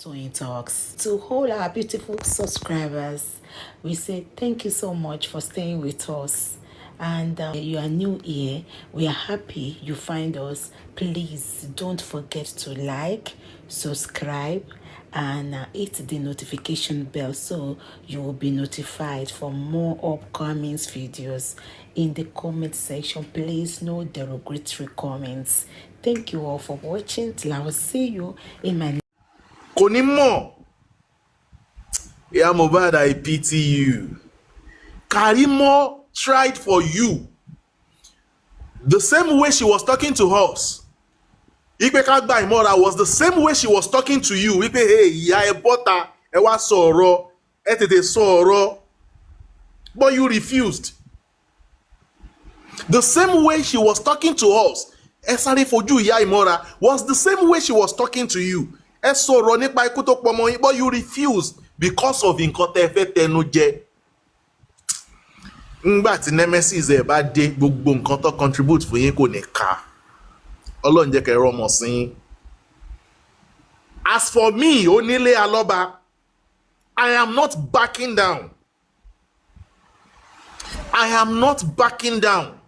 Twin Talks. To all our beautiful subscribers, we say thank you so much for staying with us. And you are new here, we are happy you find us. Please don't forget to like, subscribe, and hit the notification bell so you will be notified for more upcoming videos. In the comment section, please no derogatory comments. Thank you all for watching. Till I will see you in my Konimo, yeah, Mohbad, I pity you. Karimo tried for you. The same way she was talking to us. Ipe Kagba Imora was the same way she was talking to you. Ipe, hey, ya ebota, ewa soro, etete soro. But you refused. The same way she was talking to us, Esari Foju Ya Imora, was the same way she was talking to you. Esoro nipa iku to pomo yin, but you refused because of nkan te fe tẹnu jẹ. Ngba tí nemesis ẹ bá dé, gbogbo nkan tó contribute fún yín kò ní ká. Ọlọ́run jẹ́ kẹ́ rọ́mọ sí yín. As for me, Onílé Alọ́ba, I am not backing down. I am not backing down.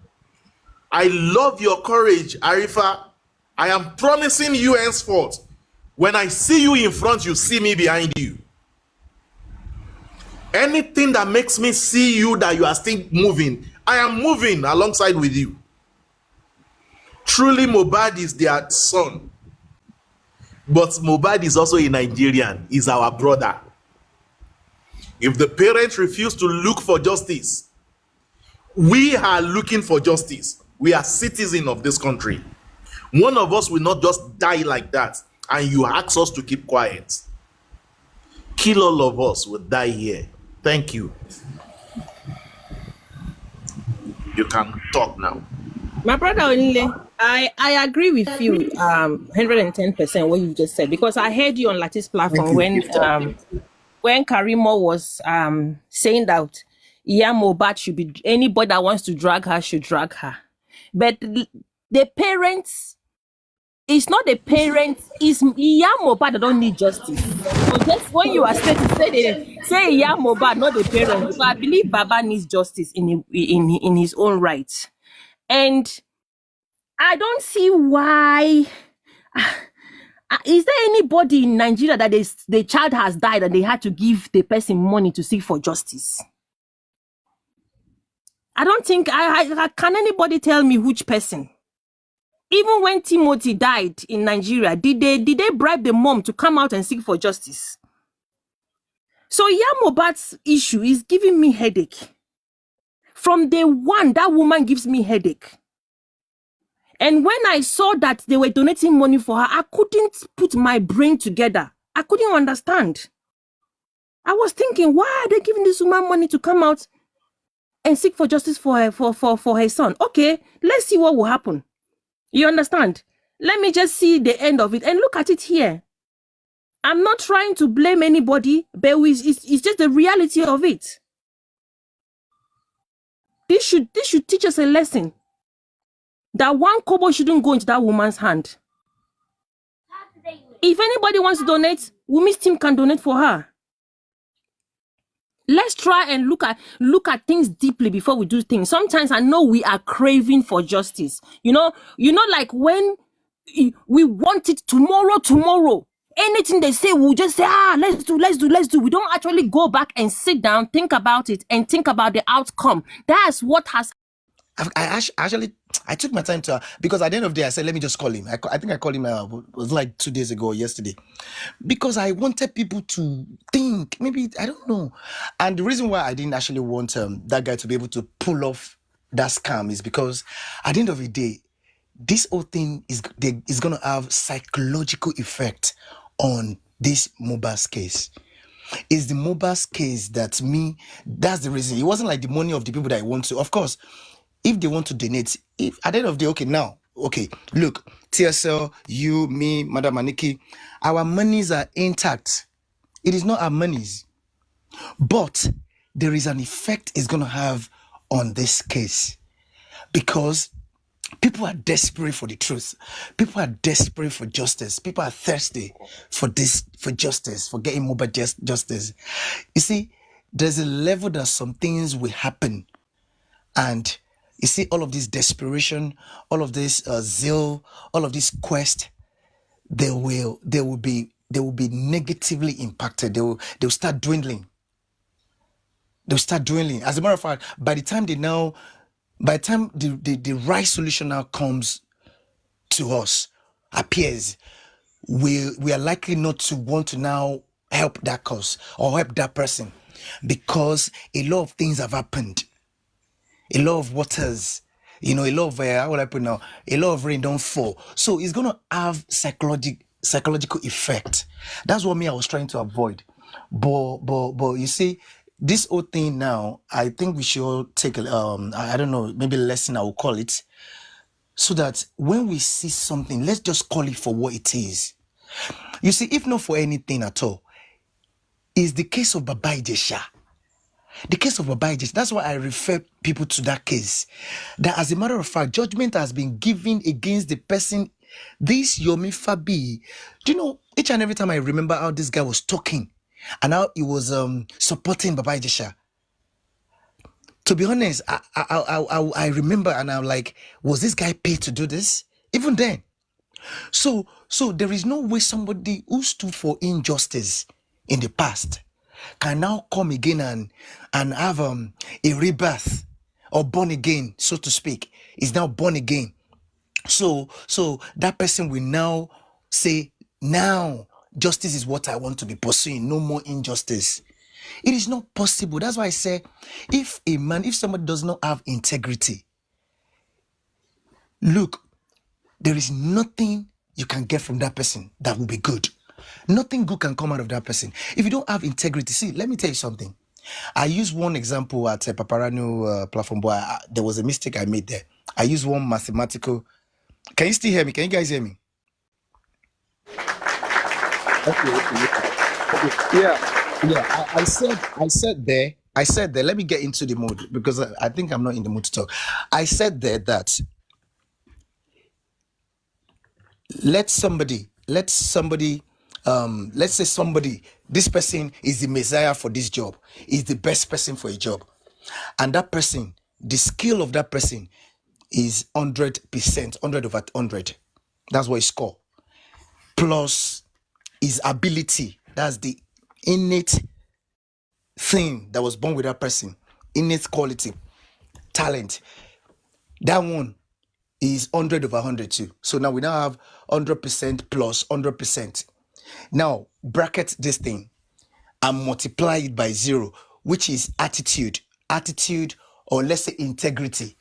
I love your courage, Arifa. I am promising you henceforth, when I see you in front, you see me behind you. Anything that makes me see you that you are still moving, I am moving alongside with you. Truly, Mohbad is their son. But Mohbad is also a Nigerian. He's our brother. If the parents refuse to look for justice, we are looking for justice. We are citizens of this country. One of us will not just die like that, and you ask us to keep quiet. Kill all of us will die here. Thank you. You can talk now. My brother Onile, I agree with you 110% what you just said, because I heard you on Lati's platform when Karimo was saying that Mohbad should be, anybody that wants to drag her should drag her. But the parents, it's not the parents, it's Mohbad that don't need justice. So just when you are stating, say Mohbad, not the parents. So I believe Baba needs justice in his own right. And I don't see why. Is there anybody in Nigeria that the child has died and they had to give the person money to seek for justice? I don't think can anybody tell me which person? Even when Timothy died in Nigeria, did they bribe the mom to come out and seek for justice? So Mohbad's issue is giving me headache. From day one, that woman gives me headache. And when I saw that they were donating money for her, I couldn't put my brain together. I couldn't understand. I was thinking, why are they giving this woman money to come out and seek for justice for her son? Okay, let's see what will happen. You understand? Let me just see the end of it. And look at it here. I'm not trying to blame anybody, but it's just the reality of it. This should teach us a lesson. That one kobo shouldn't go into that woman's hand. If anybody wants to donate, Wunmi's team can donate for her. Let's try and look at things deeply before we do things. Sometimes I know we are craving for justice. You know, like when we want it tomorrow. Anything they say, we'll just say, let's do. We don't actually go back and sit down, think about it, and think about the outcome. That's what has. I took my time to, because at the end of the day, I said, let me just call him. I think I called him, it was like 2 days ago or yesterday. Because I wanted people to think, maybe, I don't know. And the reason why I didn't actually want that guy to be able to pull off that scam is because at the end of the day, this whole thing is going to have psychological effect on this Mohbad's case. It's the Mohbad's case that's the reason. It wasn't like the money of the people that I want to. Of course, if they want to donate, if at the end of the day, look, TSL, you, me, Madam Aniki, our monies are intact. It is not our monies. But there is an effect it's going to have on this case. Because People are desperate for the truth. People are desperate for justice. People are thirsty for this, for justice, for getting mobile justice. You see, there's a level that some things will happen, and you see all of this desperation, all of this zeal, all of this quest, they will be negatively impacted. They'll start dwindling. They'll start dwindling. As a matter of fact, by the time the right solution now comes to us, appears, we are likely not to want to now help that cause or help that person, because a lot of things have happened. A lot of waters, a lot of how would I put it now? A lot of rain don't fall, so it's gonna have psychological effect. That's what I was trying to avoid. But you see, this whole thing now, I think we should all take I don't know, maybe lesson I will call it, so that when we see something, let's just call it for what it is. You see, if not for anything at all, is the case of Baba Ijesha. The case of Baba Ijesha, that's why I refer people to that case. That as a matter of fact, judgment has been given against the person, this Yomi Fabi. Do you know, each and every time I remember how this guy was talking and how he was supporting Baba Ijesha. To be honest, I remember and I'm like, was this guy paid to do this? Even then. So there is no way somebody who stood for injustice in the past can now come again and have a rebirth, or born again, so to speak. Is now born again. So that person will now say, now justice is what I want to be pursuing, no more injustice. It is not possible. That's why I say, if somebody does not have integrity, look, there is nothing you can get from that person that will be good. Nothing good can come out of that person. If you don't have integrity, see, let me tell you something. I used one example at a Paparano platform, but there was a mistake I made there. I used one mathematical. Can you still hear me? Can you guys hear me? Okay. Yeah. I said there. Let me get into the mood, because I think I'm not in the mood to talk. I said there that let's say somebody, this person is the messiah for this job, is the best person for a job, and that person, the skill of that person is 100%, 100/100. That's what it's called. Plus his ability, that's the innate thing that was born with that person, innate quality, talent. That one is 100/100 too. So now we now have 100% plus 100%. Now bracket this thing and multiply it by 0, which is attitude, or let's say integrity,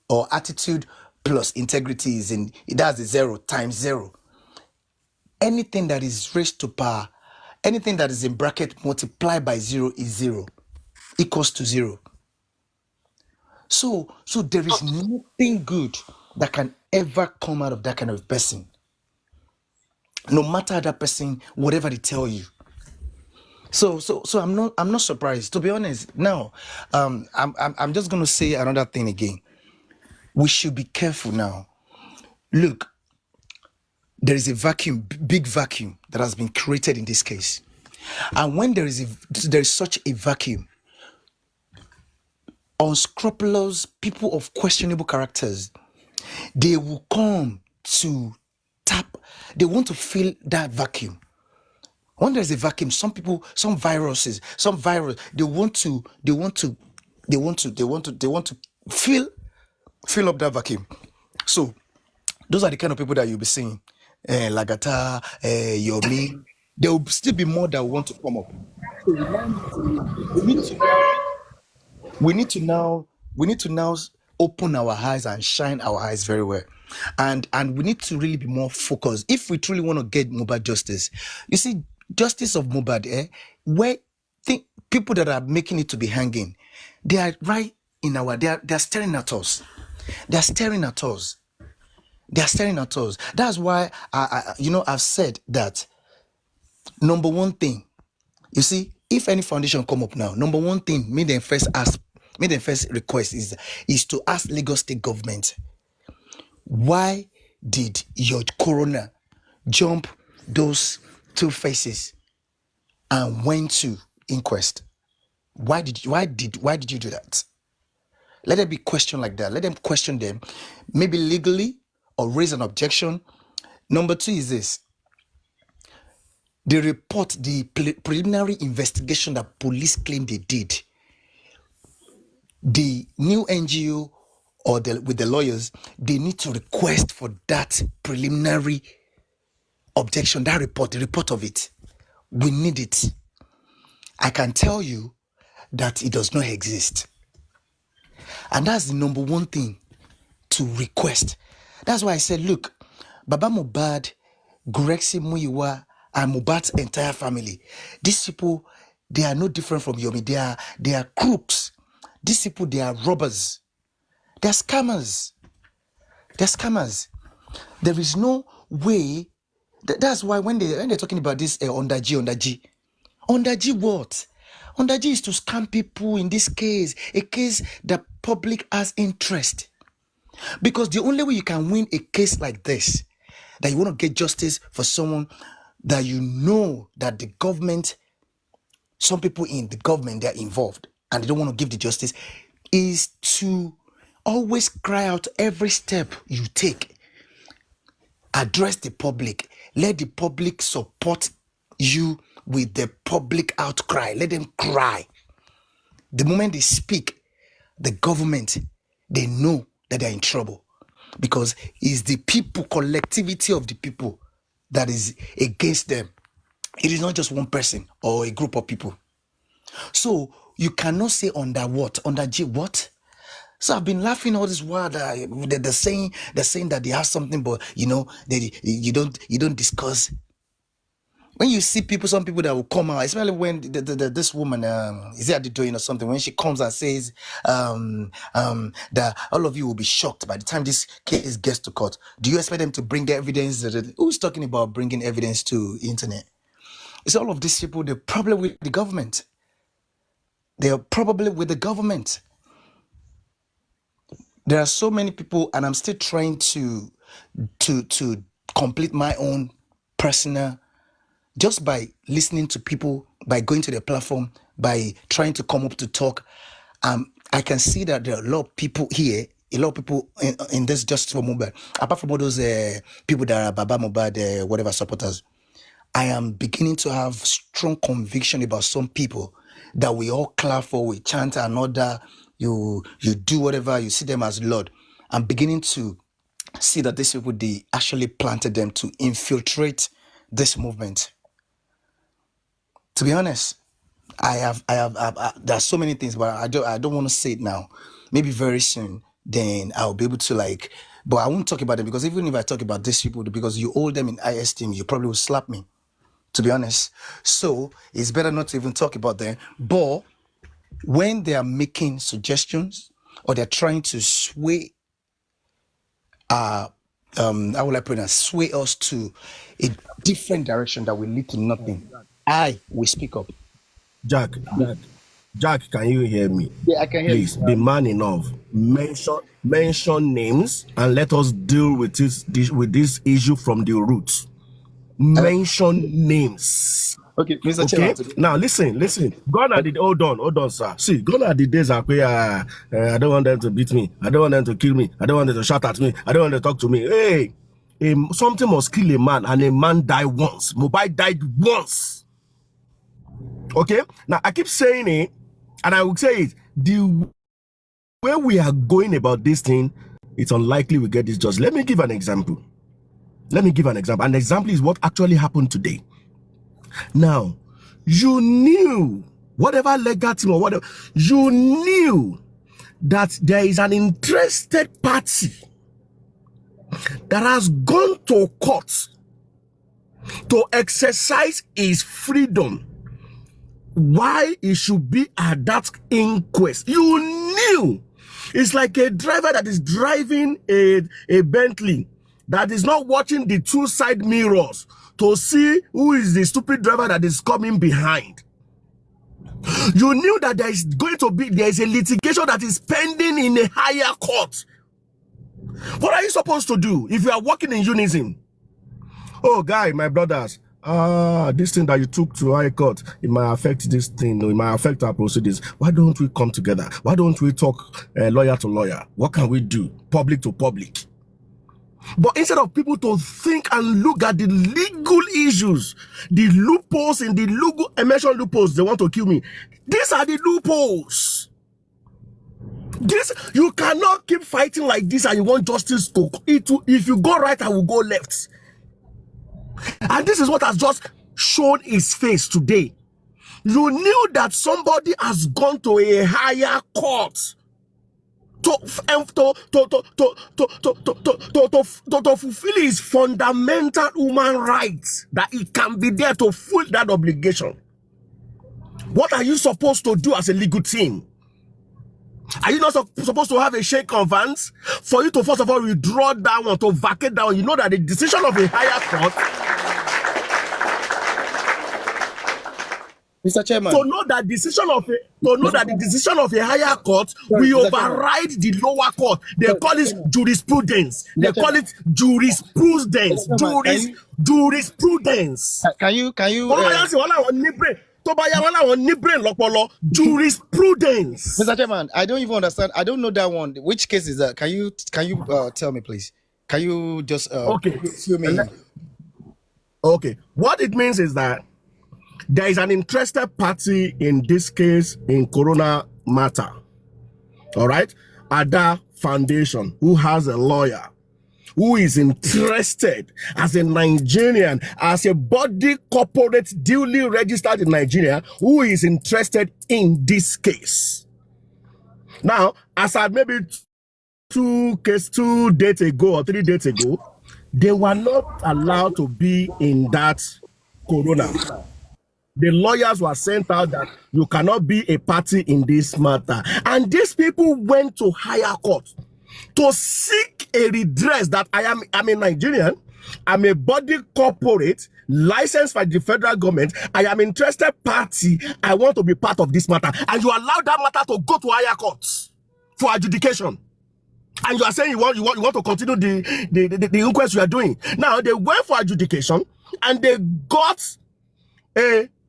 or attitude plus integrity that's the 0 times 0. Anything that is raised to power, anything that is in bracket multiplied by 0 is 0, equals to 0. So there is nothing good that can ever come out of that kind of person, no matter that person, whatever they tell you. So I'm not surprised, to be honest. Now, I'm just gonna say another thing again. We should be careful now. Look, there is a vacuum, big vacuum that has been created in this case, and when there is such a vacuum, unscrupulous people of questionable characters, they will come to tap. They want to fill that vacuum. When there's a vacuum, some people, some viruses, they want to fill up that vacuum. So those are the kind of people that you'll be seeing. Lagata, Yomi. There will still be more that want to come up. So we need to now open our eyes and shine our eyes very well, and we need to really be more focused if we truly want to get mobile justice. You see, justice of mobile, where people that are making it to be hanging, they are right in they're staring at us. They're staring at us. That's why I've said that number one thing, you see, if any foundation come up now, number one thing, me then first request is to ask Lagos State government, Why did your coroner jump those two faces and went to inquest? Why did you do that? Let there be question like that. Let them question them, maybe legally or raise an objection. Number two is this. They report the preliminary investigation that police claim they did. The new NGO or with the lawyers, they need to request for that preliminary objection, that report, the report of it. We need it. I can tell you that it does not exist. And that's the number one thing to request. That's why I said, look, Baba Mohbad, Gurexi Muyiwa, and Mohbad's entire family, these people, they are no different from Yomi. They are crooks. These people, they are robbers. They're scammers. They're scammers. There is no way. That's why when they're talking about this Ondaji what? Ondaji is to scam people in this case, a case that public has interest. Because the only way you can win a case like this, that you want to get justice for someone that you know that the government, some people in the government, they're involved and they don't want to give the justice, is to always cry out every step you take. Address the public. Let the public support you with the public outcry. Let them cry. The moment they speak, the government, they know that they're in trouble, because it's the people, collectivity of the people that is against them. It is not just one person or a group of people. So you cannot say under what? Under G what? So I've been laughing all this while. They're saying that they have something, but you don't discuss. When you see people, some people that will come out, especially when this woman is at the door or something, when she comes and says that all of you will be shocked by the time this case gets to court. Do you expect them to bring evidence? Who's talking about bringing evidence to internet? It's all of these people. They're probably with the government. They are probably with the government. There are so many people, and I'm still trying to complete my own personal, just by listening to people, by going to their platform, by trying to come up to talk. I can see that there are a lot of people here, a lot of people in this Justice for Mohbad, apart from all those people that are Baba Mohbad, whatever supporters. I am beginning to have strong conviction about some people that we all clap for, we chant another, you do whatever, you see them as Lord. I'm beginning to see that these people, they actually planted them to infiltrate this movement. To be honest, I have there are so many things, but I don't want to say it now. Maybe very soon, then I'll be able to but I won't talk about them, because even if I talk about these people, because you hold them in high esteem, you probably will slap me, to be honest. So it's better not to even talk about them. But when they are making suggestions or they're trying to sway, how will I put it? Sway us to a different direction that will lead to nothing, I will speak up. Jack, can you hear me? Yeah, I can hear Please, you. be man enough. Mention names and let us deal with this issue from the roots. Mention names. Okay, Mr. Okay. Chairman. Now listen. Gone are the hold on, sir. See, gone are the days where I don't want them to beat me. I don't want them to kill me. I don't want them to shout at me. I don't want them to talk to me. Hey, something must kill a man, and a man died once. Mohbad died once. Okay. Now I keep saying it, and I will say it. The way we are going about this thing, it's unlikely we get this justice. Let me give an example. An example is what actually happened today. Now, you knew, whatever legal team or whatever, you knew that there is an interested party that has gone to court to exercise his freedom. Why it should be at that inquest? You knew. It's like a driver that is driving a Bentley that is not watching the two side mirrors to see who is the stupid driver that is coming behind. You knew that there is a litigation that is pending in a higher court. What are you supposed to do if you are working in unison? Oh, guy, my brothers, this thing that you took to High Court, it might affect this thing, it might affect our proceedings. Why don't we come together? Why don't we talk lawyer to lawyer? What can we do? Public to public. But instead of people to think and look at the legal issues, the loopholes in the legal, I mentioned loopholes, they want to kill me. These are the loopholes. This, you cannot keep fighting like this and you want justice to, if you go right, I will go left. And this is what has just shown its face today. You knew that somebody has gone to a higher court to fulfill his fundamental human rights, that he can be there to fulfill that obligation. What are you supposed to do as a legal team? Are you not supposed to have a shake of hands for you to first of all withdraw that one, to vacate that one? You know that the decision of a higher court, Mr. Chairman, to know that the decision of a higher court will override the lower court. They call it jurisprudence. They call it jurisprudence. Jurisprudence. Can you Jurisprudence. Mr. Chairman, I don't even understand. I don't know that one. Which case is that? Can you tell me, please? Can you just fill me in? Okay. What it means is that there is an interested party in this case in Corona matter. All right? Ada Foundation, who has a lawyer, who is interested as a Nigerian, as a body corporate duly registered in Nigeria, who is interested in this case. Now, as I maybe 2 days ago or 3 days ago, they were not allowed to be in that Corona. The lawyers were sent out that you cannot be a party in this matter. And these people went to higher court to seek a redress that I'm a Nigerian, I'm a body corporate, licensed by the federal government, I am interested party, I want to be part of this matter. And you allow that matter to go to higher courts for adjudication. And you are saying you want to continue the inquest you are doing. Now, they went for adjudication and they got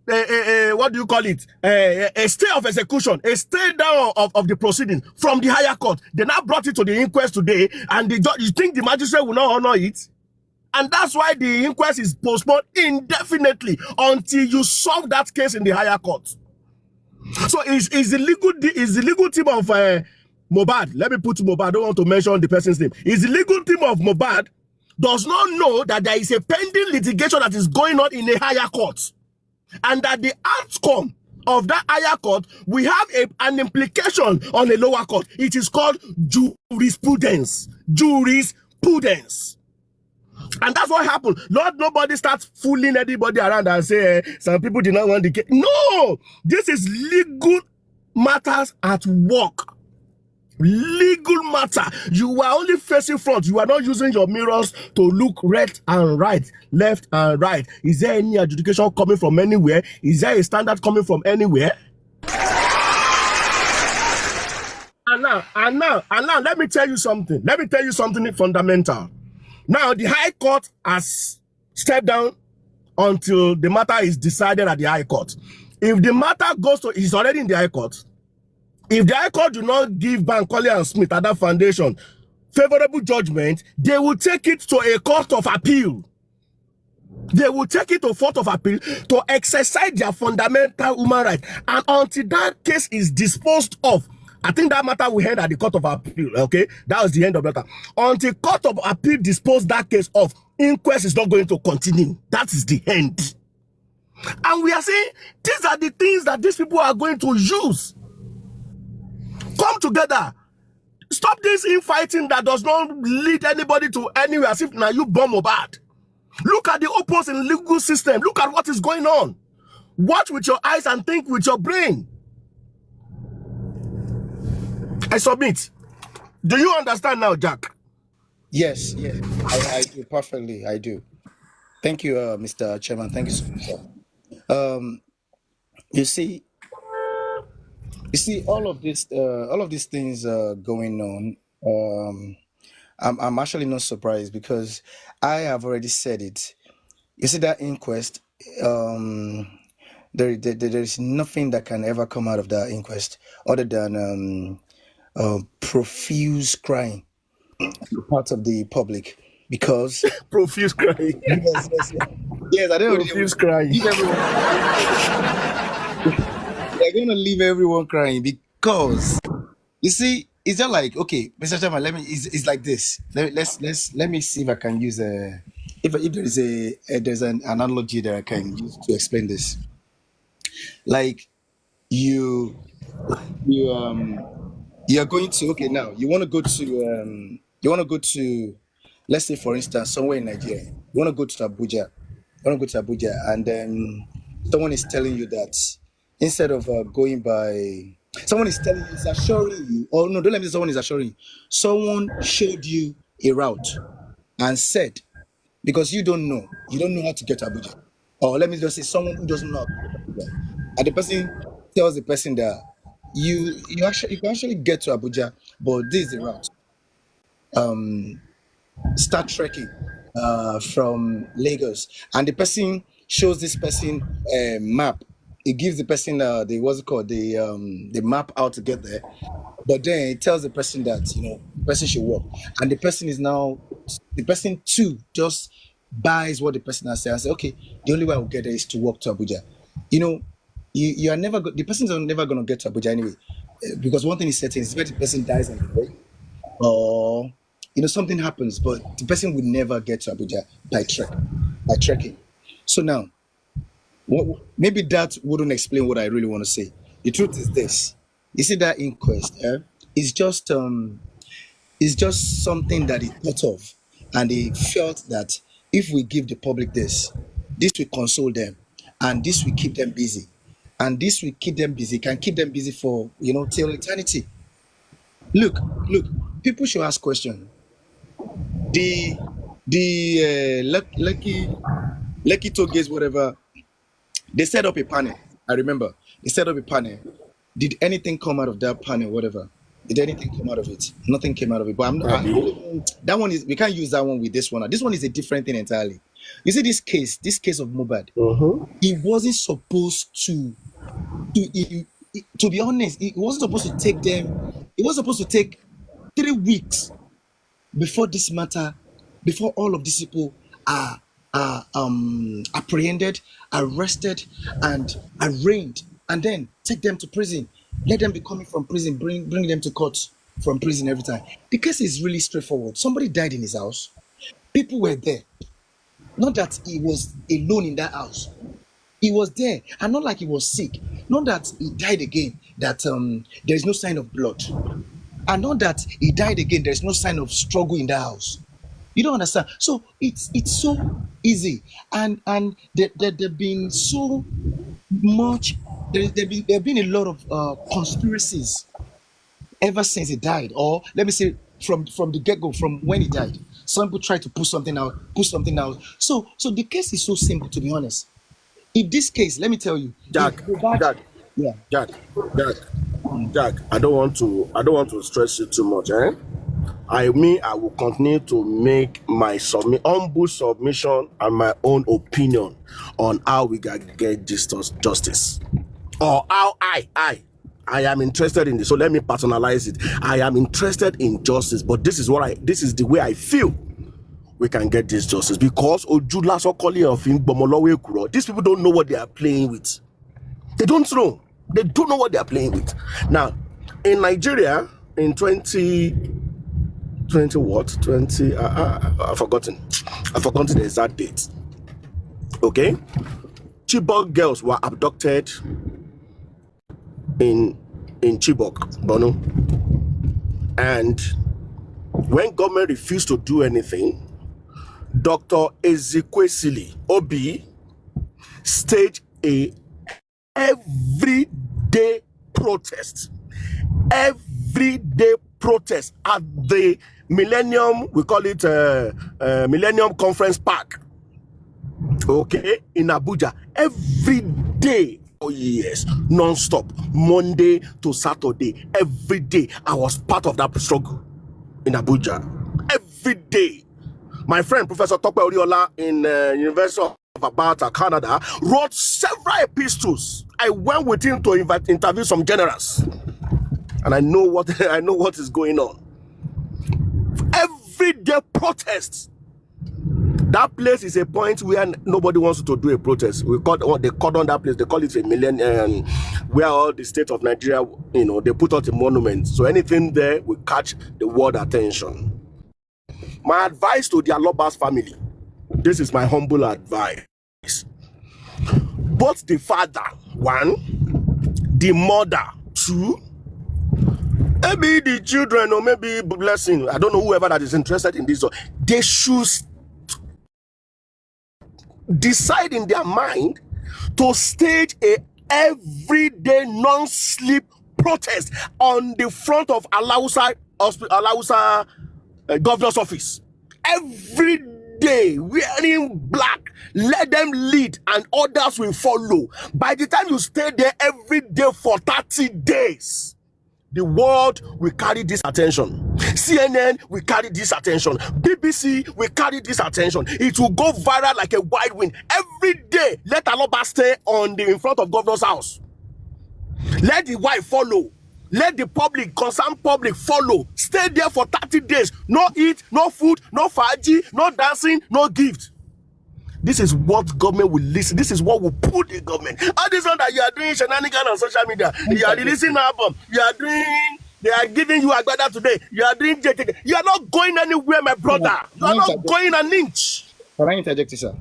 what do you call it? A stay of execution, a stay down of the proceeding from the higher court. They now brought it to the inquest today, and you think the magistrate will not honor it? And that's why the inquest is postponed indefinitely until you solve that case in the higher court. So is the legal team of Mohbad, let me put Mohbad, I don't want to mention the person's name. Is the legal team of Mohbad does not know that there is a pending litigation that is going on in a higher court, and that the outcome of that higher court will have an implication on a lower court. It is called jurisprudence. Jurisprudence. And that's what happened. Nobody starts fooling anybody around and say some people did not want the case. No! This is legal matters at work. Legal matter. You are only facing front. You are not using your mirrors to look left and right. Is there any adjudication coming from anywhere? Is there a standard coming from anywhere? And now, let me tell you something. Let me tell you something fundamental. Now, the High Court has stepped down until the matter is decided at the High Court. If the matter goes to, it's already in the High Court. If the High Court do not give Bankole and Smith at that foundation favorable judgment, they will take it to a court of appeal. They will take it to court of appeal to exercise their fundamental human right. And until that case is disposed of, I think that matter will end at the court of appeal, okay? That was the end of the matter. Until court of appeal dispose that case of, inquest is not going to continue. That is the end. And we are saying, these are the things that these people are going to use. Come together. Stop this infighting that does not lead anybody to anywhere, as if now you bomb or bad. Look at the opposing in the legal system. Look at what is going on. Watch with your eyes and think with your brain. I submit. Do you understand now, Jack? Yes, I do perfectly. I do. Thank you, Mr. Chairman. Thank you so much, sir. You see, all of these things going on. I'm actually not surprised because I have already said it. You see that inquest, um, there is nothing that can ever come out of that inquest other than profuse crying on the part of the public because Profuse crying. yes, I don't know. Profuse crying. Leave everyone. They're going to leave everyone crying because you see, it's just like okay, Mr. Chairman. It's like this. Let me see if I can use a if there is there's an analogy that I can use to explain this. Like you you're going to okay now you want to go to let's say for instance somewhere in Nigeria you want to go to Abuja and then someone is telling you that instead of going by someone is telling you is assuring you or no don't let me say someone is assuring you someone showed you a route and said because you don't know how to get to Abuja or let me just say someone who doesn't know how to get to Abuja and the person tells the person that you can actually get to Abuja, but this is the route. Start trekking from Lagos, and the person shows this person a map. It gives the person the what's it called the map how to get there, but then it tells the person that the person should walk, and the person too just buys what the person has said and say, okay, the only way I will get there is to walk to Abuja. You know, you are never the person's never going to get to Abuja anyway, because one thing is certain is where the person dies on the way, or something happens, but the person would never get to Abuja by trekking. So now, maybe that wouldn't explain what I really want to say. The truth is this: you see that inquest, it's just something that he thought of, and he felt that if we give the public this will console them, and this will keep them busy, and this will keep them busy, can keep them busy for till eternity. Look, people should ask questions. The Lucky Toge's whatever, they set up a panel. I remember they set up a panel. Did anything come out of that panel? Whatever. Did anything come out of it? Nothing came out of it. But that one is we can't use that one with this one. This one is a different thing entirely. You see this case of Mohbad, he wasn't supposed to be honest, it wasn't supposed to take them. It was supposed to take 3 weeks before all of these people are apprehended, arrested, and arraigned, and then take them to prison. Let them be coming from prison, bring them to court from prison every time. The case is really straightforward. Somebody died in his house. People were there. Not that he was alone in that house. He was there, and not like he was sick. Not that he died again, that there is no sign of blood. And not that he died again, there is no sign of struggle in that house. You don't understand. So it's so easy, and there've been so much. There've been a lot of conspiracies ever since he died, or let me say from the get-go, from when he died. Some people try to push something out. So the case is so simple, to be honest. In this case, let me tell you, Jack, yeah. Jack, I don't want to stress you too much, eh? I will continue to make my humble submission and my own opinion on how we can get justice, or how I am interested in this. So let me personalize it. I am interested in justice, but this is the way I feel we can get this justice, because these people don't know what they are playing with. They don't know what they are playing with. Now, in Nigeria, in 2020 what? I've forgotten the exact date. Okay? Chibok girls were abducted in Chibok, Bono. And when government refused to do anything, Dr. Ezekwesili Obi staged a everyday protest at the Millennium, we call it Millennium Conference Park, okay, in Abuja, every day for years, non-stop, Monday to Saturday, every day. I was part of that struggle in Abuja. Every day. My friend, Professor Tope Oriola in University of Alberta, Canada, wrote several epistles. I went with him to interview some generals. And I know what is going on. Everyday protests. That place is a point where nobody wants to do a protest. They cordon that place. They call it a million, where all the state of Nigeria, they put out a monument. So anything there will catch the world attention. My advice to the Alobas family, this is my humble advice. Both the father, one, the mother, two, maybe the children or maybe blessing, I don't know, whoever that is interested in this, they should decide in their mind to stage a everyday non-sleep protest on the front of Alausa governor's office. Every day, wearing black, let them lead and others will follow. By the time you stay there every day for 30 days, the world will carry this attention. CNN will carry this attention. BBC will carry this attention. It will go viral like a wide wind. Every day, let Aloba stay in front of governor's house. Let the wife follow. Let the public, concerned public, follow. Stay there for 30 days. No eat, no food, no faji, no dancing, no gift. This is what government will listen. This is what will put the government. All this one that you are doing shenanigans on social media. You are releasing album. You are doing. They are giving you Agbada today. You are doing. You are not going anywhere, my brother. You are not going an inch. Can I interject, sir?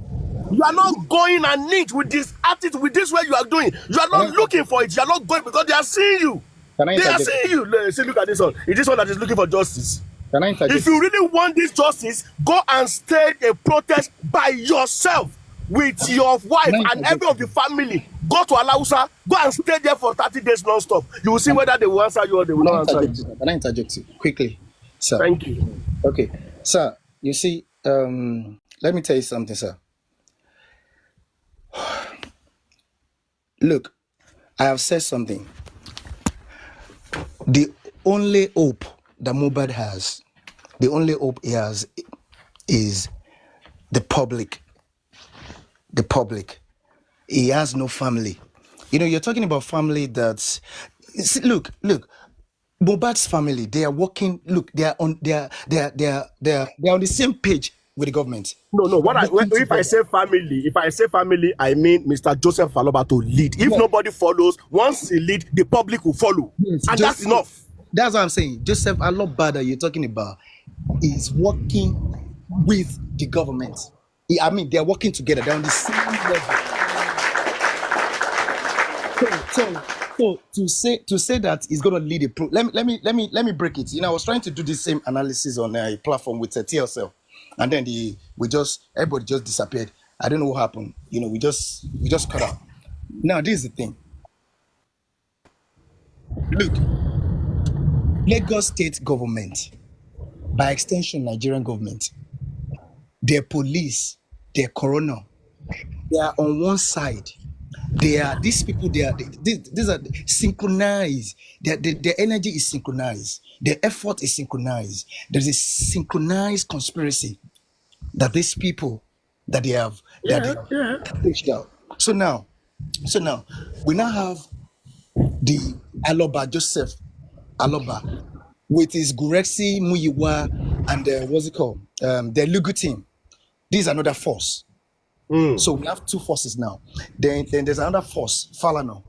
You are not going an inch with this attitude, with this way you are doing. You are not looking for it. You are not going because they are seeing you. They are seeing you. See, look at this one. It's this one that is looking for justice. Can I interject? If you really want this justice, go and stage a protest by yourself with your wife and every of the family. Go to Alausa, go and stay there for 30 days non-stop. You will see whether they will answer you or they will not answer you. Can I interject you quickly, sir? Thank you. Okay, sir, you see, let me tell you something, sir. Look, I have said something. The only hope that Mohbad has, the only hope he has is the public. The public. He has no family. You're talking about family that's... Look, Mohbad's family, they are working, look, they are on the same page with the government. No. If I say family, I mean Mr. Joseph Aloba to lead. If nobody follows, once he lead, the public will follow. Yes, and that's enough. That's what I'm saying. Joseph Aloba that you're talking about is working with the government. I mean, they're working together. They're on the same level. So to say that he's going to lead a let me break it. I was trying to do the same analysis on a platform with TLCell, and then everybody just disappeared. I don't know what happened. We just cut out. Now this is the thing. Look, Lagos State government, by extension Nigerian government, their police, their coroner, they are on one side. These people, these are synchronized. Their energy is synchronized. Their effort is synchronized. There's a synchronized conspiracy that these people that they have pushed out. So now we now have the Aloba, Joseph Aloba, with his Gurexi Muyiwa and what's it called? The Lugu team. This is another force. So we have two forces now. Then there's another force, Falano,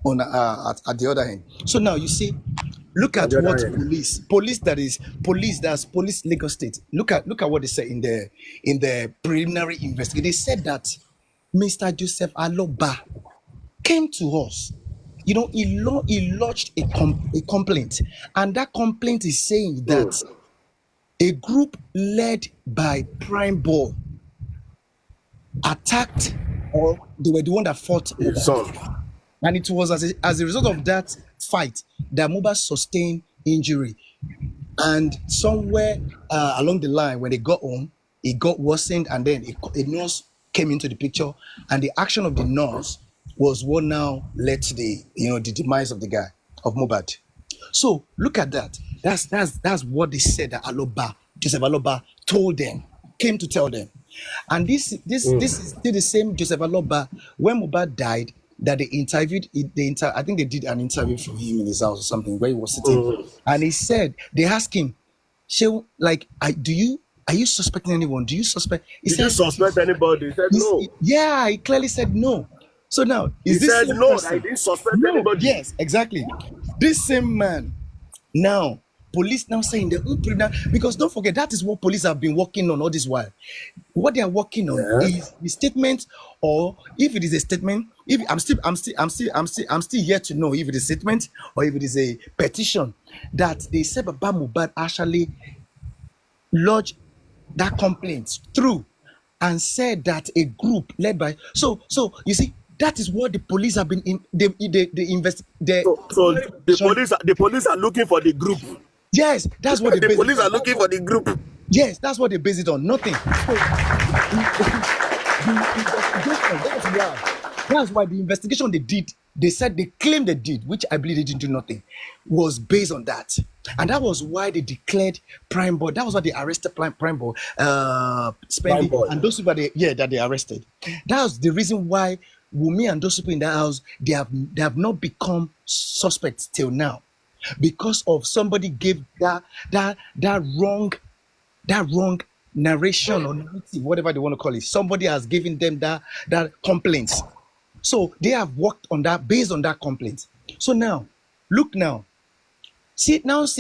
on at the other end. So now you see, look at what police Lagos State. Look at what they said in the preliminary investigation. They said that Mr. Joseph Aloba came to us. He lodged a complaint, and that complaint is saying that a group led by Prime Ball attacked, or they were the one that fought his son. And it was as a result of that fight that Mohbad sustained injury. And somewhere along the line, when they got home, it got worsened, and then a nurse came into the picture, and the action of the nurse was what now led to the demise of the guy, of Mohbad. So look at that. That's what they said that Aloba Joseph Aloba told them, came to tell them. And this is still the same Joseph Aloba when Mohbad died that they interviewed. I think they did an interview for him in his house or something where he was sitting, and he said they asked him, "Shehu, like, are you suspecting anyone? Do you suspect?" Did you suspect anybody? He said no. Yeah, he clearly said no. So now He said no, I didn't suspect anybody. Yes, exactly. This same man now. Police now saying the because don't forget that is what police have been working on all this while. What they are working on is the statement, or if it is a statement, if I'm still yet to know if it is a statement or if it is a petition that they said Baba Mohbad actually lodged that complaint through and said that a group led by so you see that is what the police have been in the invest the so the police are looking for the group. Yes, that's what the police are looking for the group. Yes, that's what they base it on. Nothing. So, that's why the investigation they did, they said they claimed they did, which I believe they didn't do nothing, was based on that. And that was why they declared Prime Boy. That was why they arrested Prime Boy, Spendy, and those people that they arrested. That was the reason why Wunmi and those people in that house, they have not become suspects till now. Because of somebody gave that wrong narration or narrative, whatever they want to call it. Somebody has given them that complaints. So they have worked on that based on that complaint. So now, look now. See,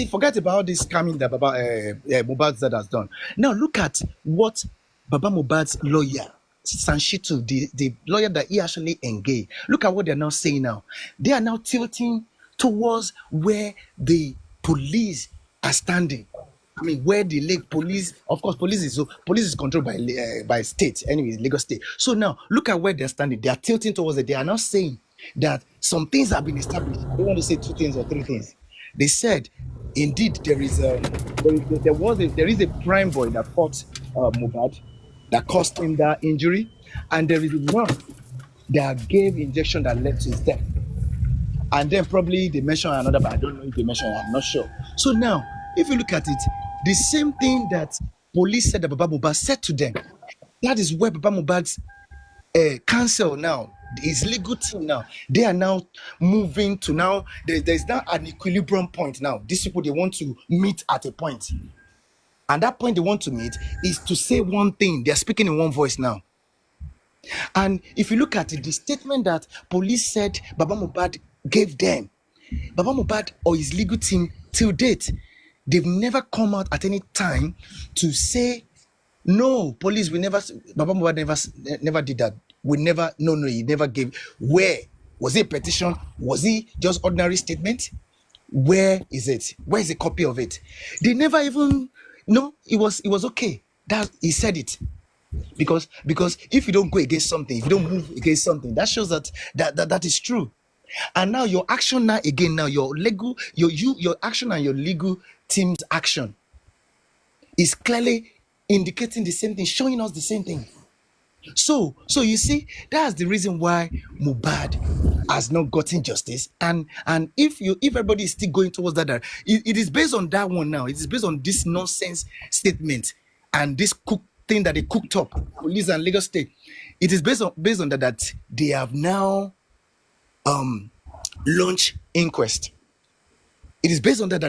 forget about this scamming that Baba Mohbad's dad has done. Now look at what Baba Mohbad's lawyer, Sanshitu, the lawyer that he actually engaged. Look at what they're now saying now. They are now tilting towards where the police are standing. I mean, where the police, of course, police is controlled by state, anyway, Lagos State. So now, look at where they're standing. They are tilting towards it. They are now saying that some things have been established. I don't want to say 2 things or 3 things. They said, indeed, there is a Prime Boy that fought Mohbad, that caused him that injury, and there is one that gave injection that led to his death. And then probably they mention another, but I don't know if they mention, I'm not sure. So now, if you look at it, the same thing that police said that Baba Mohbad said to them, that is where Baba Mohbad's counsel now, his legal team now, they are now moving to now, there's now an equilibrium point now. These people, they want to meet at a point. And that point they want to meet is to say one thing. They're speaking in one voice now. And if you look at it, the statement that police said Baba Mohbad gave them, Baba Mohbad or his legal team till date, they've never come out at any time to say, no, police, Baba Mohbad never did that. He never gave. Where? Was it a petition? Was it just ordinary statement? Where is it? Where is a copy of it? They never even, no, it was okay. That he said it. Because if you don't go against something, if you don't move against something, that shows that is true. And now your action your action and your legal team's action is clearly indicating the same thing, showing us the same thing. So you see, that's the reason why Mohbad has not gotten justice. And if everybody is still going towards that, it is based on that one now. It is based on this nonsense statement and this thing that they cooked up, police and Lagos State. It is based on that they have now launch inquest. It is based on that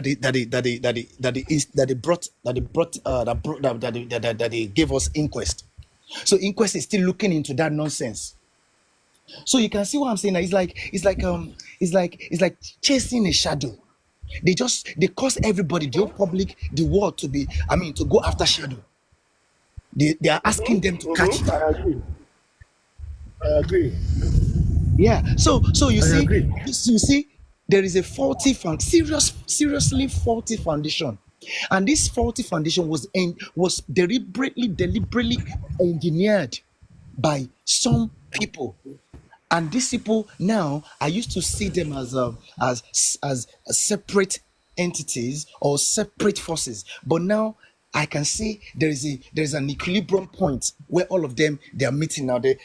they gave us inquest. So inquest is still looking into that nonsense. So you can see what I'm saying. It's like chasing a shadow. They cause everybody, the whole public, the world to go after shadow. They are asking them to catch it. I agree. Yeah. So you see, there is a seriously faulty foundation, and this faulty foundation was deliberately engineered by some people. And these people now, I used to see them as separate entities or separate forces, but now I can see there is an equilibrium point where all of them, they are meeting now. They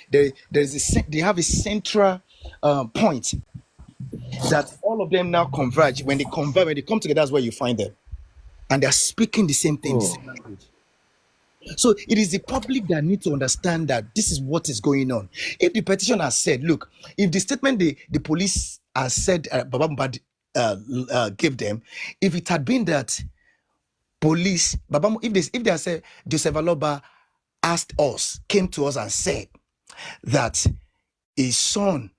have a central point that all of them now converge. When they come together, that's where you find them. and they're speaking the same thing, the same language. So it is the public that need to understand that this is what is going on. If the petition has said, look, if the statement the police has said, Baba Mohbad gave them, if it had been that police, if they had said Joseph Aloba asked us, came to us and said that his son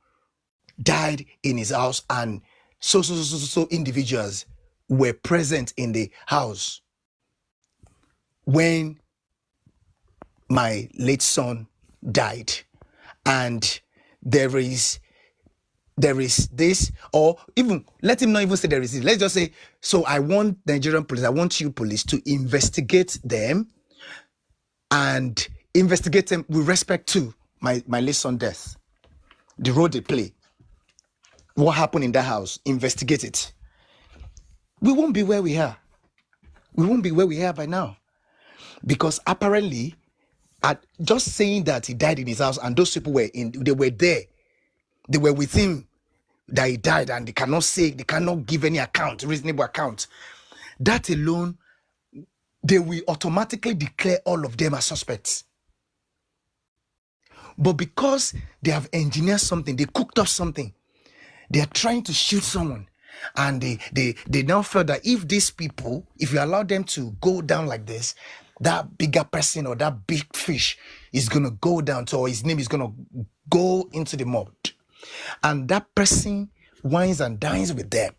died in his house and so individuals were present in the house when my late son died, and there is this, or even let him not even say there is this. Let's just say, so I want Nigerian police, I want you police to investigate them and investigate them with respect to my late son death, the role they play, what happened in that house, investigate it. We won't be where we are. We won't be where we are by now, because apparently, at just saying that he died in his house and those people they were there, they were with him, that he died, and they cannot give any account, reasonable account. That alone, they will automatically declare all of them as suspects. But because they have engineered something, they cooked up something, they are trying to shoot someone, and they now feel that if these people, if you allow them to go down like this, that bigger person or that big fish is going to go down to, or his name is going to go into the mud. And that person wines and dines with them.